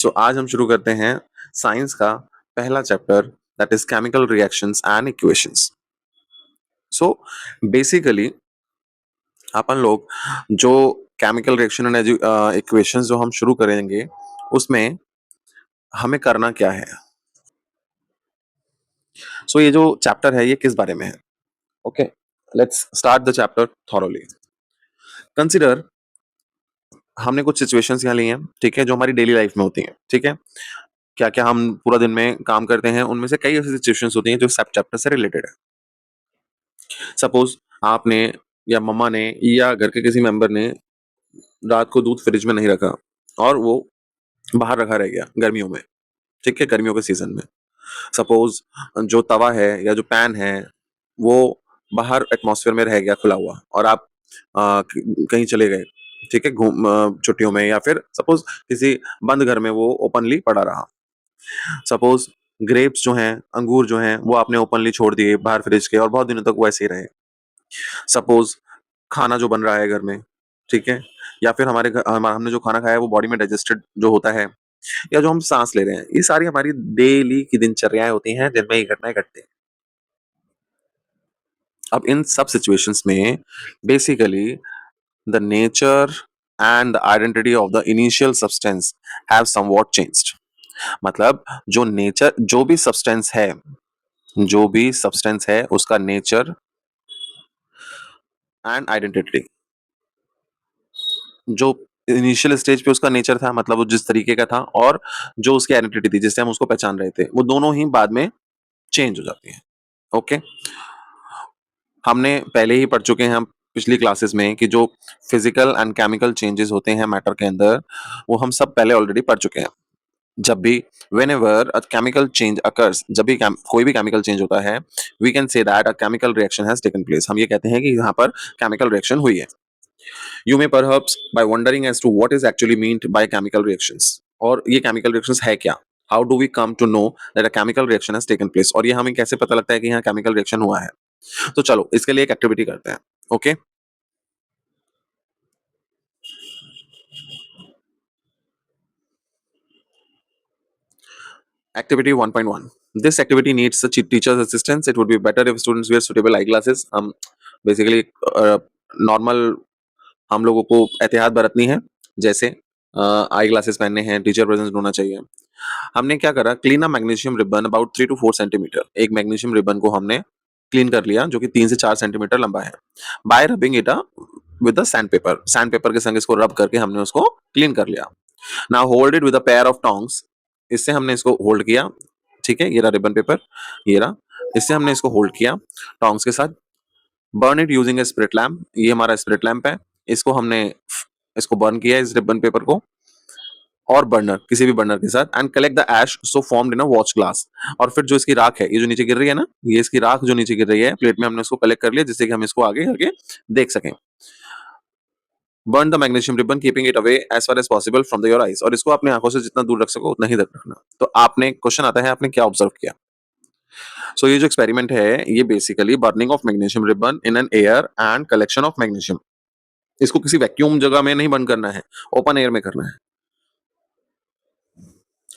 तो आज हम शुरू करते हैं साइंस का पहला chapter that is chemical reactions and equations. So basically अपन लोग जो केमिकल रिएक्शन एंड इक्वेशंस जो हम शुरू करेंगे उसमें हमें करना क्या है। सो ये जो चैप्टर है ये किस बारे में है? Okay, let's start the chapter thoroughly. Consider हमने कुछ सिचुएशंस यहाँ ली हैं, ठीक है, जो हमारी डेली लाइफ में होती हैं। ठीक है, क्या क्या हम पूरा दिन में काम करते हैं, उनमें से कई ऐसी सिचुएशंस होती हैं जो सब चैप्टर से रिलेटेड है। सपोज आपने या मम्मा ने या घर के किसी मेंबर ने रात को दूध फ्रिज में नहीं रखा और वो बाहर रखा रह गया गर्मियों में। ठीक है, गर्मियों के सीजन में सपोज जो तवा है या जो पैन है वो बाहर एटमॉस्फेयर में रह गया खुला हुआ और आप कहीं चले गए, ठीक है, घूम छुट्टियों में, या फिर सपोज किसी बंद घर में वो ओपनली पड़ा रहा। सपोज ग्रेप्स जो हैं, अंगूर जो हैं, वो आपने ओपनली छोड़ दिए बाहर फ्रिज के और बहुत दिनों तक वो ऐसे ही रहे। सपोज खाना जो बन रहा है घर में, ठीक है, या फिर हमने जो खाना खाया है वो बॉडी में डाइजेस्टेड जो होता है, या जो हम सांस ले रहे हैं, ये सारी हमारी डेली की दिनचर्याएं होती हैं जिनमें ये घटनाएं घटती हैं। अब इन सब सिचुएशंस में basically the nature and the identity of the initial substance have somewhat changed. मतलब जो भी सब्सटेंस है उसका नेचर एंड आइडेंटिटी, जो इनिशियल स्टेज पे उसका नेचर था, मतलब वो जिस तरीके का था, और जो उसकी आइडेंटिटी थी जिससे हम उसको पहचान रहे थे, वो दोनों ही बाद में चेंज हो जाती है। ओके, हमने पहले ही पढ़ चुके हैं हम पिछली क्लासेस में कि जो फिजिकल एंड केमिकल चेंजेस होते हैं मैटर के अंदर, वो हम सब पहले ऑलरेडी पढ़ चुके हैं। जब भी whenever a chemical change occurs, जब भी कोई भी केमिकल चेंज होता है, we can say that a chemical reaction has taken place। हम ये कहते हैं कि यहाँ पर केमिकल रिएक्शन हुई है। You may perhaps by wondering as to what is actually meant by chemical reactions, और ये chemical reactions है क्या? How do we come to know that a chemical reaction has taken place? और ये हमें कैसे पता लगता है कि यहाँ chemical reaction हुआ है? तो चलो इसके लिए एक एक्टिविटी करते हैं। Okay, activity 1.1। This activity needs a teacher's assistance. It would be better if students wear suitable eyeglasses। हम बेसिकली नॉर्मल हम लोगों को एहतियात बरतनी है, जैसे आई ग्लासेस पहनने हैं, टीचर प्रेजेंस होना चाहिए। हमने क्या करा, clean a magnesium ribbon about 3 to 4 centimetre. एक मैग्नीशियम रिबन को हमने क्लीन कर लिया जो कि 3 से 4 सेंटीमीटर लंबा है। Bye rubbing it with the sand paper के संग इसको रब करके हमने उसको क्लीन कर लिया। Now hold it with a pair of tongs. इससे हमने इसको होल्ड किया, ठीक है, ये रहा रिबन पेपर, ये रहा, इससे हमने इसको होल्ड किया टोंग्स के साथ। Burn it using a spirit lamp. ये हमारा स्पिरिट लैम्प है, इसको बर्न किया इस रिबन पेपर को और बर्नर, किसी भी बर्नर के साथ, and collect the ash so formed in a watch glass. और फिर जो इसकी राख है, ये जो नीचे गिर रही है ना, ये इसकी राख जो नीचे गिर रही है प्लेट में, हमने उसको कलेक्ट कर लिया जिससे कि हम इसको आगे आगे देख सकें। Burn the magnesium ribbon keeping it away as far as possible from the your eyes. और इसको अपने आंखों से जितना दूर रख सको उतना ही दूर रखना। तो आपने क्वेश्चन आता है, आपने क्या ऑब्जर्व किया? सो ये जो एक्सपेरिमेंट है ये basically burning of magnesium ribbon in an air and collection of magnesium. इसको किसी वैक्यूम जगह में नहीं बंद करना है, ओपन एयर में करना है।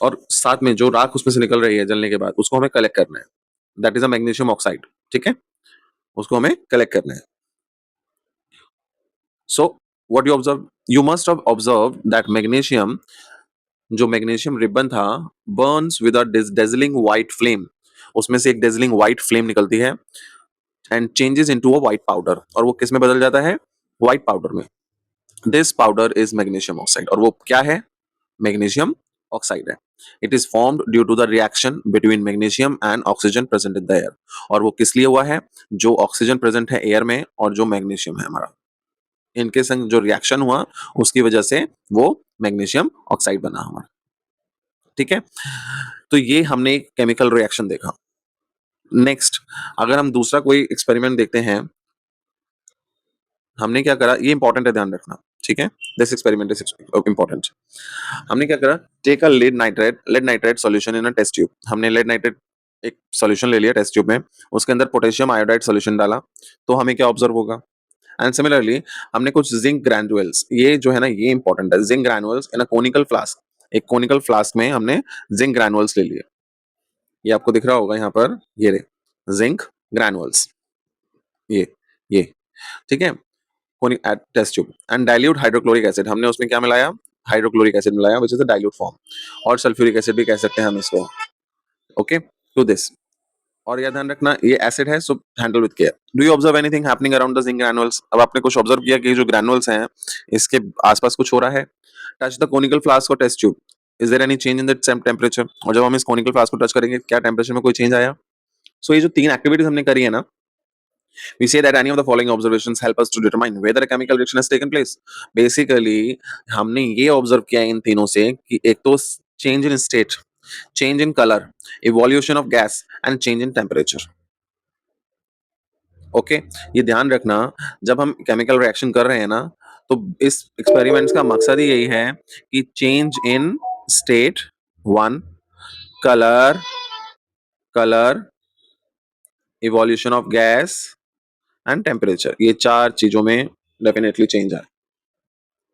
और साथ में जो राख उसमें से निकल रही है जलने के बाद उसको हमें कलेक्ट करना है, that is a magnesium oxide. ठीक है, उसको हमें कलेक्ट करना है। So what you must have observe that magnesium, जो मैग्नीशियम रिबन था, Burns with a dazzling white flame. उसमें से एक डेजलिंग व्हाइट फ्लेम निकलती है and changes into a white powder. और वो किस में बदल जाता है? व्हाइट पाउडर में। This powder is magnesium oxide. और वो क्या है? मैग्नीशियम ऑक्साइड है। It is formed due to the reaction between magnesium and oxygen present in the air. और वो किस लिए हुआ है? जो ऑक्सीजन प्रेजेंट है एयर में और जो मैग्नीशियम है हमारा, इनके संग जो रिएक्शन हुआ उसकी वजह से वो मैग्नीशियम ऑक्साइड बना हमारा। ठीक है, तो ये हमने एक केमिकल रिएक्शन देखा। नेक्स्ट, अगर हम दूसरा कोई एक्सपेरिमेंट देखते हैं, हमने क्या करा, ये इंपॉर्टेंट है, ध्यान रखना। ठीक है, दिस एक्सपेरिमेंट इज इंपॉर्टेंट। हमने क्या करा, take a lead nitrate solution in a test tube. हमने लेड नाइट्रेट एक सॉल्यूशन ले लिया टेस्ट ट्यूब में, उसके अंदर पोटेशियम आयोडाइड सॉल्यूशन डाला, तो हमें क्या ऑब्जर्व होगा? एंड सिमिलरली हमने कुछ जिंक ग्रैन्युअल्स, ये जो है ना ये इंपॉर्टेंट है, zinc Granules in a conical flask. एक कोनिकल फ्लास्क में हमने जिंक ग्रैनुअल्स ले लिए, ये आपको दिख रहा होगा यहाँ पर, ये रहे जिंक ग्रैनुअल्स, ये ठीक है, test tube and dilute hydrochloric acid, हमने उसमें क्या मिलाया, हाइड्रोक्लोरिक एसिड मिलाया which is the dilute form, और सल्फ्यूरिक एसिड भी कह सकते हैं हम इसको, ओके टू दिस। और यह ध्यान रखना ये एसिड है, so handle with care. Do you observe anything happening around the zinc granules, अब आपने कुछ ऑब्जर्व किया कि जो ग्रैनुअल्स हैं इसके आसपास कुछ हो रहा है। टच द कोनिकल फ्लास्क और test tube, is there any change in the temperature, और जब हम इस कोनिकल फ्लास्क को टच करेंगे क्या टेम्परेचर में कोई चेंज आया। सो ये जो 3 एक्टिविटीज हमने करी है ना, we say that any of the following observations help us to determine whether a chemical reaction has taken place। basically हमने ये ऑब्जर्व किया इन तीनों से कि एक तो change in state, change in colour, evolution of gas and change in temperature. Okay, ये ध्यान रखना जब हम केमिकल रिएक्शन कर रहे हैं ना, तो इस एक्सपेरिमेंट्स का मकसद ही यही है कि change in state 1, colour, evolution of gas and temperature, ये 4 चीजों में डेफिनेटली चेंज है।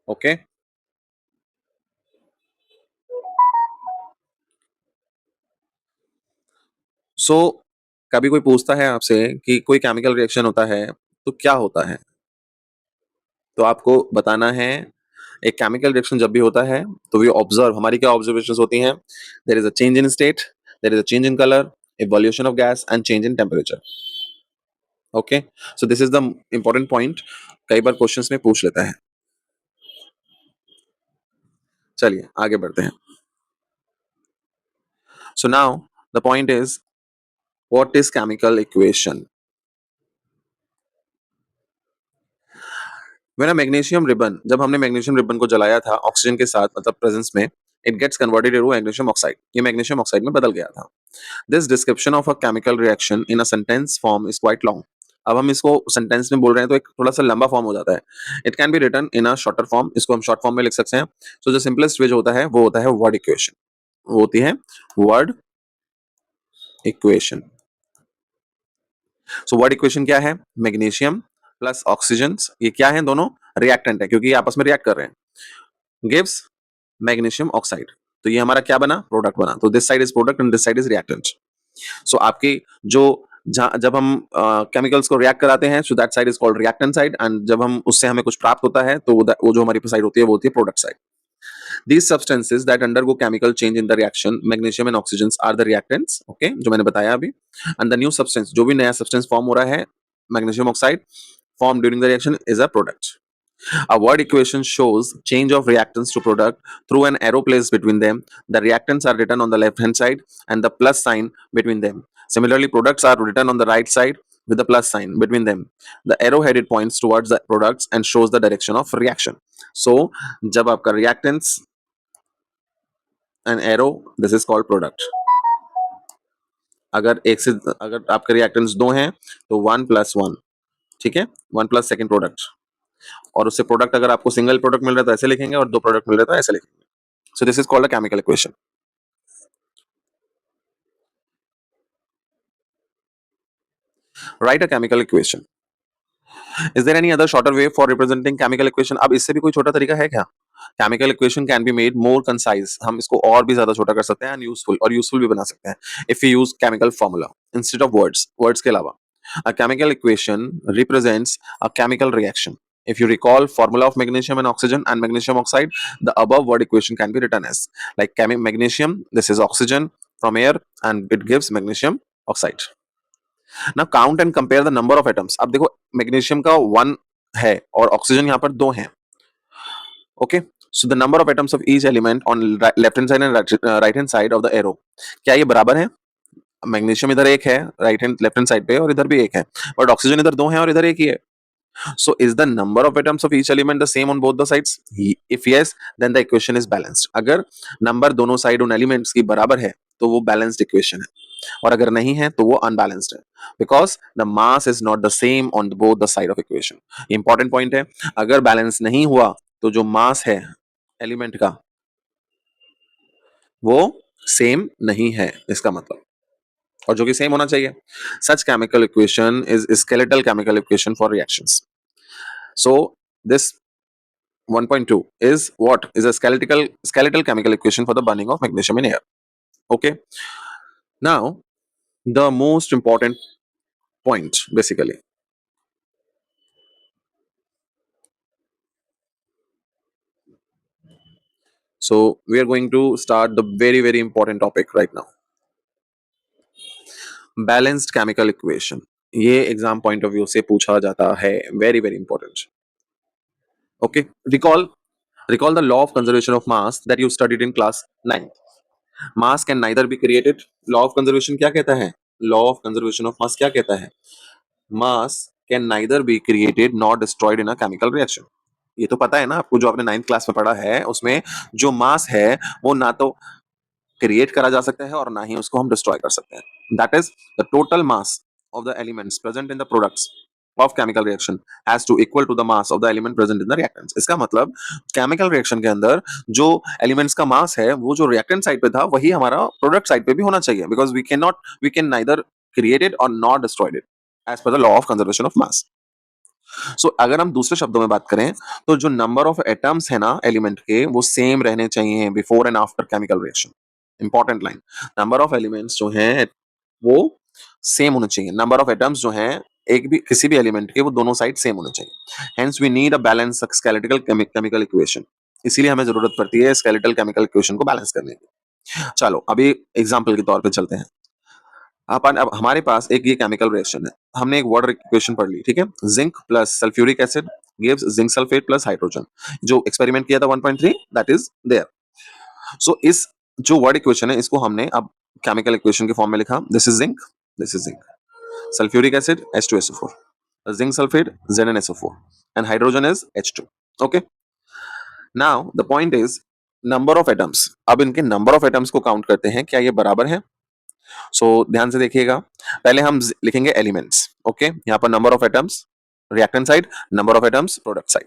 ओके, सो कभी कोई पूछता है आपसे कि कोई केमिकल रिएक्शन होता है तो क्या होता है, तो आपको बताना है एक केमिकल रिएक्शन जब भी होता है तो वी ऑब्जर्व, हमारी क्या ऑब्जर्वेशंस होती हैं, there is a change in state, there is a change in colour, evolution of gas and change in temperature. Okay, so this is the important point, कई बार क्वेश्चंस में पूछ लेता है। चलिए आगे बढ़ते हैं। So now the point is what is chemical equation. When a magnesium ribbon, जब हमने मैग्नीशियम रिबन को जलाया था ऑक्सीजन के साथ, मतलब प्रेजेंस में, it gets converted into magnesium oxide, ये मैग्नीशियम ऑक्साइड में बदल गया था। This description of a chemical reaction in a sentence form is quite long. अब हम इसको सेंटेंस में बोल रहे हैं तो एक थोड़ा सा लंबा फॉर्म हो जाता है। It can be written in a shorter form, इसको हम शॉर्ट फॉर्म में लिख सकते हैं। सो जो सिंपलेस्ट वे जो होता है वो होता है वर्ड इक्वेशन, वो होती है word equation. So word equation क्या है, मैग्नीशियम प्लस ऑक्सीजन, ये क्या है, दोनों रिएक्टेंट है क्योंकि ये आपस में रिएक्ट कर रहे हैं, गिव्स मैग्नीशियम ऑक्साइड, तो ये हमारा क्या बना, प्रोडक्ट बना। तो this side is product and this side is reactant. So आपकी जो जब हम केमिकल्स को रिएक्ट कराते हैं, so that side is called reactant side, and जब हम उससे हमें कुछ प्राप्त होता है तो वो जो हमारी साइड होती है वो होती है product side. These substances that undergo chemical change in the reaction, magnesium and oxygens are the reactants, okay, जो मैंने बताया अभी, and the new substance, जो भी नया substance form हो रहा है, magnesium oxide formed during the reaction is a product. A word equation shows change of reactants to product through an arrow placed between them. The reactants are written on the left hand side and the plus sign between them. Similarly, products are written on the right side with the plus sign between them. The arrow headed points towards the products and shows the direction of reaction. So, जब आपका reactants and arrow, this is called product. अगर आपके reactants 2 हैं तो 1 + 1, ठीक है, 1 plus second product, और उससे प्रोडक्ट अगर आपको सिंगल प्रोडक्ट मिल रहा है तो ऐसे लिखेंगे, और 2 प्रोडक्ट मिल रहे तो ऐसे लिखेंगे। So this is called a chemical equation. Write a chemical equation. Is there any other shorter way for representing chemical equation, अब इससे भी कोई छोटा तरीका है क्या। Chemical equation can be made more concise, हम इसको और भी ज्यादा छोटा कर सकते हैं, एंड यूजफुल भी बना सकते हैं if you use chemical formula instead of words के अलावा। A chemical equation represents a chemical reaction. If you recall formula of magnesium and oxygen and magnesium oxide, the above word equation can be written as like magnesium, this is oxygen from air and it gives magnesium oxide. Now count and compare the number of atoms. अब देखो magnesium का 1 है और oxygen यहाँ पर 2 हैं. Okay, so the number of atoms of each element on left hand side and right hand side of the arrow, क्या ये बराबर है? मैग्नीशियम इधर एक है लेफ्ट हैंड साइड पे और इधर भी एक है, बट ऑक्सीजन इधर 2 है और इधर एक ही है. So is the number of atoms of each element the same on both the sides? If yes, then the equation is balanced. अगर नंबर दोनों साइड उन एलिमेंट्स की बराबर है तो वो बैलेंस्ड इक्वेशन है, और अगर नहीं है तो वो अनबैलेंस्ड है, because the mass is not the same on both the side of equation. Important point है, अगर बैलेंस नहीं हुआ तो जो मास है एलिमेंट का वो सेम नहीं है, इसका मतलब, और जो कि सेम होना चाहिए. Such chemical equation is skeletal chemical equation for reactions. So this 1.2 is what? Is a skeletal chemical equation for the burning of magnesium in air. Okay. Now, the most important point, basically. So we are going to start the very important topic right now. Balanced chemical equation. ये exam point of view से पूछा जाता है. Very important. Okay. Recall the law of conservation of mass that you studied in class 9. Mass can neither be created. Law of conservation क्या कहता है? Law of conservation of mass क्या कहता है? Mass can neither be created nor destroyed in a chemical reaction. ये तो पता है ना आपको, जो आपने 9th क्लास में पढ़ा है, उसमें जो मास है वो ना तो क्रिएट करा जा सकता है और ना ही उसको हम डिस्ट्रॉय कर सकते हैं. That is the total mass of the elements present in the products of chemical reaction has to equal to the mass of the element present in the reactants. इसका मतलब केमिकल रिएक्शन के अंदर जो elements का मास है वो जो reactant side पे था वही हमारा प्रोडक्ट साइड पे भी होना चाहिए, because we can neither create it or not destroyed it as per the law of conservation of mass. So अगर हम दूसरे शब्दों में बात करें तो जो नंबर ऑफ एटम्स है ना एलिमेंट के वो सेम रहने चाहिए before and after chemical reaction. Important line. Number of elements जो हैं वो सेम होने चाहिए. नंबर ऑफ एटम्स जो हैं एक भी किसी भी एलिमेंट के वो दोनों साइड सेम होने चाहिए. Hence we need a balance skeletal chemical equation. इसीलिए हमें जरूरत पड़ती है स्केलेटल केमिकल इक्वेशन को बैलेंस करने की. चलो अभी एग्जांपल के तौर पे चलते हैं. अब हमारे पास एक ये केमिकल रिएक्शन है. हमने एक वाटर इक्वेशन पढ़ ली, ठीक है. Zinc plus sulphuric acid gives zinc sulphate plus hydrogen. जो एक्सपेरिमेंट किया था 1.3 दैट इज देयर. सो इस जो वर्ड इक्वेशन है इसको हमने अब केमिकल इक्वेशन के फॉर्म में लिखा. This is zinc, this is zinc. Sulphuric acid H2SO4, zinc sulphate ZnSO4 and hydrogen is H2. Okay. Now the point is number of atoms. अब इनके नंबर ऑफ एटम्स को काउंट करते हैं, क्या ये बराबर है? ध्यान से देखिएगा. पहले हम लिखेंगे एलिमेंट्स. ओके. यहाँ पर number of atoms reactant side, number of atoms product side.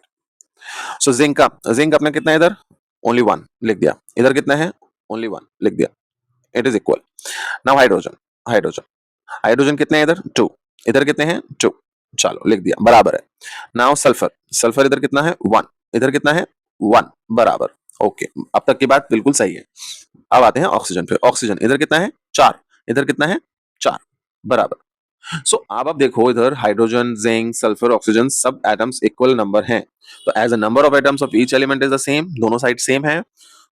Zinc अपना कितना है इधर? ओनली 1 लिख दिया. इधर कितना है? ओनली 1 लिख दिया. It is equal. Now hydrogen कितने हैं इधर? 2. इधर कितने हैं? 2. चलो लिख दिया, बराबर है. नाउ सल्फर इधर कितना है? 1. इधर कितना है? 1. बराबर. ओके. अब तक की बात बिल्कुल सही है. अब आते हैं ऑक्सीजन पे. ऑक्सीजन इधर कितना है? 4. इधर कितना है? 4. बराबर. अब आप देखो इधर हाइड्रोजन, जिंक, सल्फर, ऑक्सीजन सब एटम्स इक्वल नंबर हैं. तो as a number of atoms of each element is the same. दोनों साइड सेम है.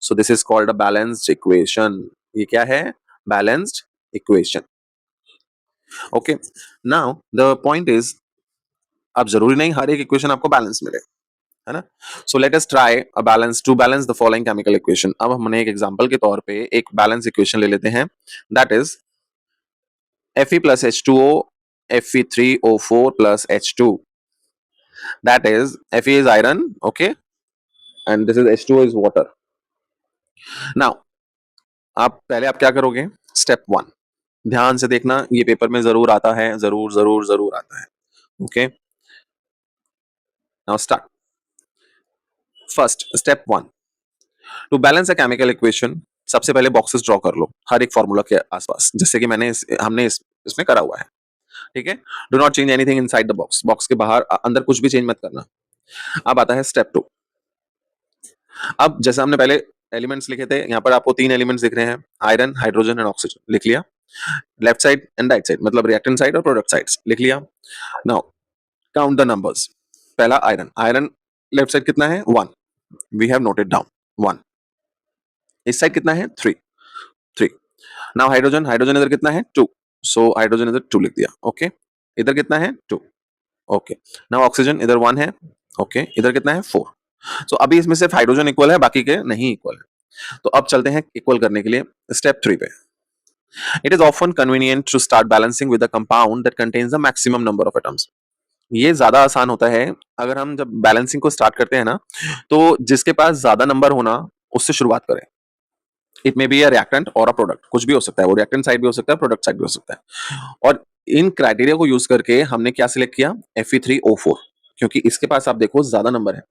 So this is called a balanced equation. ये क्या है? Balanced equation. Okay. Now the point is अब जरूरी नहीं हर एक इक्वेशन आपको बैलेंस मिले, है ना. So let us try a balance to balance the following chemical equation. अब हमने एक एग्जांपल के तौर पे एक बैलेंस इक्वेशन ले लेते हैं. That is Fe plus H2O, Fe3O4 plus H2. That is Fe is iron, okay, and this is H2O is water. Now आप क्या करोगे? स्टेप 1. ध्यान से देखना, ये पेपर में जरूर आता है, जरूर आता है. Okay. Now start. First step 1. To balance a chemical equation सबसे पहले बॉक्सेस ड्रॉ कर लो हर एक फॉर्मूला के आसपास, जैसे कि हमने इसमें करा हुआ है. ठीक है. Do not change anything inside the box. Box के बाहर अंदर कुछ भी चेंज मत करना. अब आता है स्टेप 2. अब जैसा हमने पहले एलिमेंट्स लिखे थे, यहाँ पर आपको 3 एलिमेंट्स दिख रहे हैं, आयरन, हाइड्रोजन एंड ऑक्सीजन. लिख लिया. Left side and right side मतलब रिएक्टेंट साइड और प्रोडक्ट साइड लिख लिया. Now count the numbers. पहला आयरन लेफ्ट साइड कितना है? 1. We have noted down 1. इस साइड कितना है? 3. नाउ हाइड्रोजन इधर कितना है? 2. सो हाइड्रोजन इधर 2 लिख दिया. ओके. इधर कितना है? 2. ओके. नाउ ऑक्सीजन इधर 1 है. ओके. इधर कितना है? 4. अभी इसमें सिर्फ हाइड्रोजन इक्वल है, बाकी के नहीं इक्वल है. तो अब चलते हैं इक्वल करने के लिए स्टेप 3 पे. It is often convenient to start balancing with a compound that contains the maximum number of atoms. ये ज्यादा आसान होता है अगर हम जब बैलेंसिंग को स्टार्ट करते हैं ना, तो जिसके पास ज्यादा नंबर होना उससे शुरुआत करें. It may be a reactant और अ प्रोडक्ट, कुछ भी हो सकता है. वो रिएक्टेंट साइड भी हो सकता है, प्रोडक्ट साइड भी हो सकता है. और इन क्राइटेरिया को यूज करके हमने क्या सिलेक्ट किया? Fe3O4, क्योंकि इसके पास आप देखो ज्यादा नंबर है.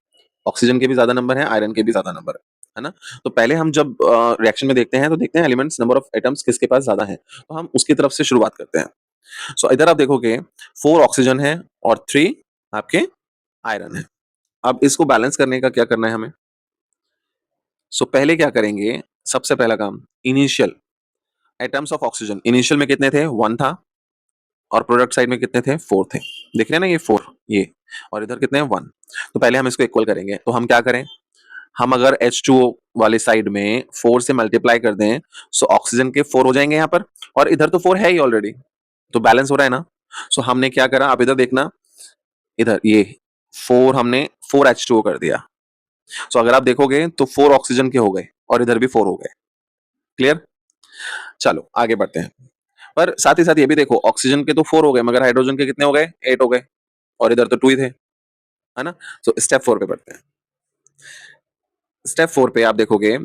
ऑक्सीजन के भी ज्यादा नंबर है, आयरन के भी ज्यादा नंबर है ना. तो पहले हम जब रिएक्शन में देखते हैं तो देखते हैं एलिमेंट्स नंबर ऑफ एटम्स किसके पास ज्यादा है, तो हम उसकी तरफ से शुरुआत करते हैं. इधर आप देखोगे 4 ऑक्सीजन है और 3 आपके आयरन है. अब इसको बैलेंस करने का क्या करना है हमें? सो पहले क्या करेंगे, सबसे पहला काम, initial atoms of oxygen, initial में कितने थे? 1 था, और प्रोडक्ट साइड में कितने थे? 4 थे। दिख रहे हैं ना ये 4, ये, और इधर कितने हैं? 1। तो पहले हम इसको इक्वल करेंगे, तो हम क्या करें, हम अगर H2O वाली साइड में 4 से मल्टीप्लाई कर दें, सो ऑक्सीजन के 4 हो जाएंगे यहाँ पर, और इधर तो 4 है ही ऑलरेडी, तो बैलेंस हो रहा है ना। सो हमने क्या करा, आप इधर देखना, इधर ये 4 हमने 4H2O कर दिया। सो अगर आप देखोगे तो 4 ऑक्सीजन के हो गए, और इधर भी 4 हो गए। क्लियर? चलो आगे बढ़ते हैं। पर साथ ही साथ ये भी देखो, ऑक्सीजन के तो 4 हो गए, मगर हाइड्रोजन के कितने हो गए? 8 हो गए, और इधर तो 2 ही थे, है ना। सो स्टेप 4 पे बढ़ते हैं। स्टेप 4 पे आप देखोगे,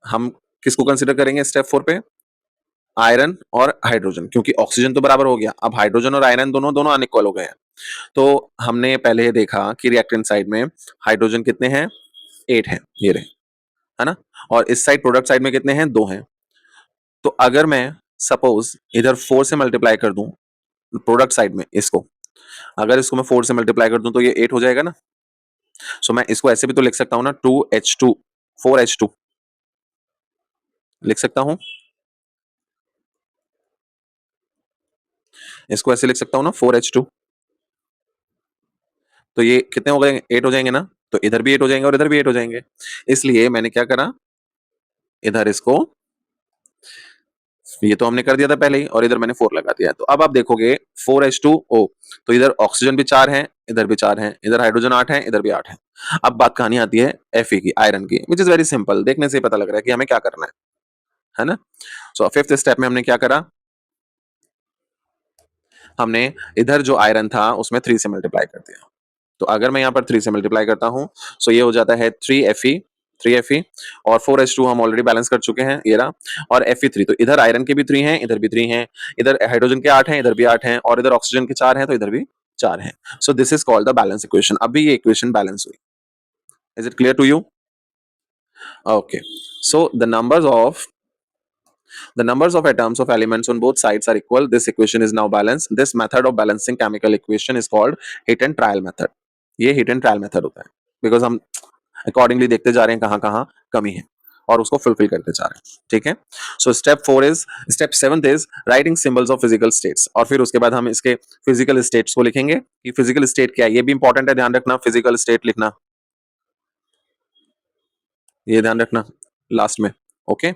हम किसको कंसिडर करेंगे स्टेप 4 पे? आयरन और हाइड्रोजन, क्योंकि ऑक्सीजन तो बराबर हो गया, अब हाइड्रोजन और आयरन दोनों दोनों अनइक्वल हो गए हैं। तो हमने पहले देखा कि रिएक्टेंट साइड में हाइड्रोजन कितने हैं? 8 हैं, ये रहे, है ना। और इस साइड प्रोडक्ट साइड में कितने हैं? 2 हैं। तो अगर मैं सपोज इधर 4 से मल्टीप्लाई कर दूं प्रोडक्ट साइड में, इसको अगर इसको मैं 4 से मल्टीप्लाई कर दूं तो ये 8 हो जाएगा ना। सो मैं इसको ऐसे भी तो लिख सकता हूं ना, 2H2 4H2 लिख सकता हूं, इसको ऐसे लिख सकता हूं ना, 4H2। तो ये कितने हो गए? 8 हो जाएंगे ना। तो इधर भी 8 हो जाएंगे और इधर भी 8 हो जाएंगे। इसलिए मैंने क्या करा, इधर इसको, ये तो हमने कर दिया था पहले ही, और इधर मैंने 4 लगा दिया है। तो अब आप देखोगे 4H2O, तो इधर ऑक्सीजन भी 4 है, इधर भी 4 है, इधर हाइड्रोजन 8 है, इधर भी 8 है। अब बात कहानी आती है Fe की, आयरन की, विच इज वेरी सिंपल, देखने से ही पता लग रहा है कि हमें क्या करना है ना। सो फिफ्थ स्टेप में हमने क्या करा, हमने इधर जो आयरन था उसमें 3 से मल्टीप्लाई कर दिया। तो अगर मैं यहाँ पर 3 से मल्टीप्लाई करता हूँ, सो ये हो जाता है 3Fe, और 4H2 हम ऑलरेडी बैलेंस कर चुके हैं, ये रहा, और Fe3। तो इधर आयरन के भी 3 हैं, इधर भी 3 हैं, इधर हाइड्रोजन के 8 हैं, इधर भी 8 हैं, और इधर ऑक्सीजन के 4 हैं, तो इधर भी 4 हैं। So this is called the balance equation. अभी ये इक्वेशन बैलेंस हुई। Is it clear to you? Okay. So the numbers of atoms of elements on both sides are equal. This equation is now balanced. This method of balancing chemical equation is called hit and trial method. ये hit and trial method होता है, because हम accordingly देखते जा रहे हैं कहाँ कहाँ कमी है, और उसको फुलफिल करते जा रहे हैं। ठीक है। So step 7 is writing symbols of physical states, और फिर उसके बाद हम इसके फिजिकल स्टेट्स को लिखेंगे कि फिजिकल स्टेट क्या है। ये भी इंपॉर्टेंट है, ध्यान रखना, फिजिकल स्टेट लिखना, ये ध्यान रखना लास्ट में। Okay.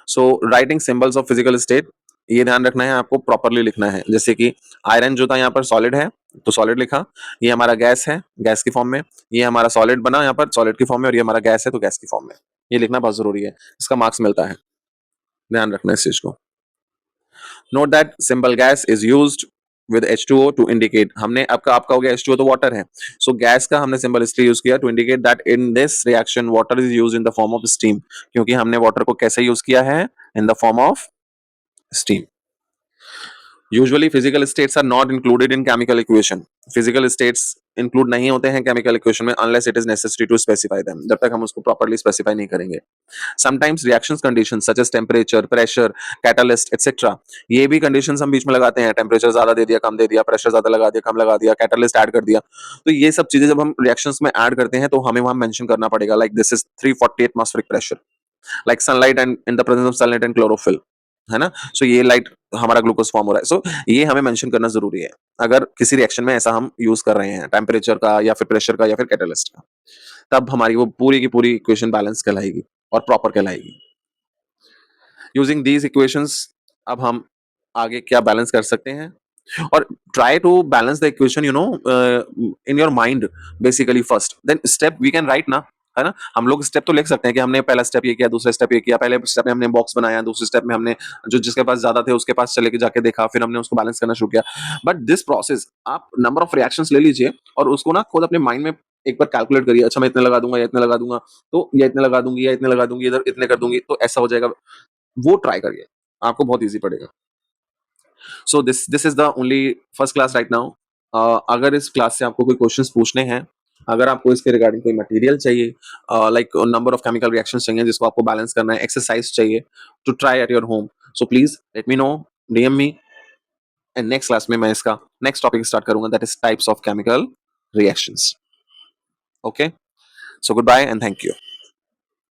So writing symbols of physical state, ये ध्यान रखना है, आपको प्रॉपरली लिखना है। जैसे कि आयरन जो था यहाँ पर सॉलिड है, तो सॉलिड लिखा, ये हमारा गैस है, गैस की फॉर्म में, ये हमारा सॉलिड बना यहाँ पर सॉलिड की फॉर्म में, और ये हमारा गैस है तो गैस की फॉर्म में। ये लिखना बहुत जरूरी है, इसका मार्क्स मिलता है, ध्यान रखना इस चीज को। Note that symbol gas is used with H2O to indicate, हमने आपका हो गया H2O तो वाटर है, सो गैस का हमने सिंबल इसलिए यूज किया to indicate that in this reaction water is used in the form of steam, क्योंकि हमने वाटर को कैसे यूज किया है? In the form of steam. Usually physical states are not included in chemical equation. Physical states include नहीं होते हैं chemical equation में unless it is necessary to specify them. जब तक हम उसको properly specify नहीं करेंगे. Sometimes reactions conditions such as temperature, pressure, catalyst, etc. ये भी conditions हम बीच में लगाते हैं. Temperature ज्यादा दे दिया, कम दे दिया, pressure ज्यादा लगा दिया, कम लगा दिया, catalyst add कर दिया. तो ये सब चीजें जब हम reactions में add करते हैं तो हमें वहां mention करना पड़ेगा. Like this is 340 atmospheric pressure. Like sunlight and in the presence of sunlight and chlorophyll, है ना। सो ये लाइट हमारा ग्लूकोज फॉर्म हो रहा है, सो ये हमें मेंशन करना जरूरी है अगर किसी रिएक्शन में ऐसा हम यूज कर रहे हैं, टेम्परेचर का या फिर प्रेशर का या फिर कैटलिस्ट का, तब हमारी वो पूरी की पूरी इक्वेशन बैलेंस कहलाएगी और प्रॉपर कहलाएगी। यूजिंग दीज इक्वेशंस अब हम आगे क्या बैलेंस कर सकते हैं, और try to balance the equation you know in your mind basically first, then step we can write ना, है ना। हम लोग स्टेप तो लिख सकते हैं कि हमने पहला स्टेप ये किया, दूसरा स्टेप ये किया, पहले स्टेप में हमने बॉक्स बनाया, दूसरे स्टेप में हमने जो जिसके पास ज्यादा थे उसके पास चले के जाके देखा, फिर हमने उसको बैलेंस करना शुरू किया। बट दिस प्रोसेस आप नंबर ऑफ रिएक्शंस ले लीजिए और उसको ना खुद अपने माइंड में एक बार कैलकुलेट करिए, अच्छा मैं इतने लगा दूंगा या इतने लगा दूंगा, तो या इतने लगा दूंगी या इतने लगा दूंगी, इधर इतने कर दूंगी, तो ऐसा हो जाएगा। वो ट्राई करिए, आपको बहुत ईजी पड़ेगा। सो this is the only first class right now. अगर इस क्लास से आपको कोई क्वेश्चंस पूछने हैं, अगर आपको इसके रिगार्डिंग कोई मटेरियल चाहिए, like number of chemical reactions चाहिए जिसको आपको बैलेंस करना है, एक्सरसाइज चाहिए to try at your home, so please let me know, DM me, and next class में मैं इसका नेक्स्ट टॉपिक स्टार्ट करूंगा, that is types of chemical reactions. Okay, so goodbye and thank you.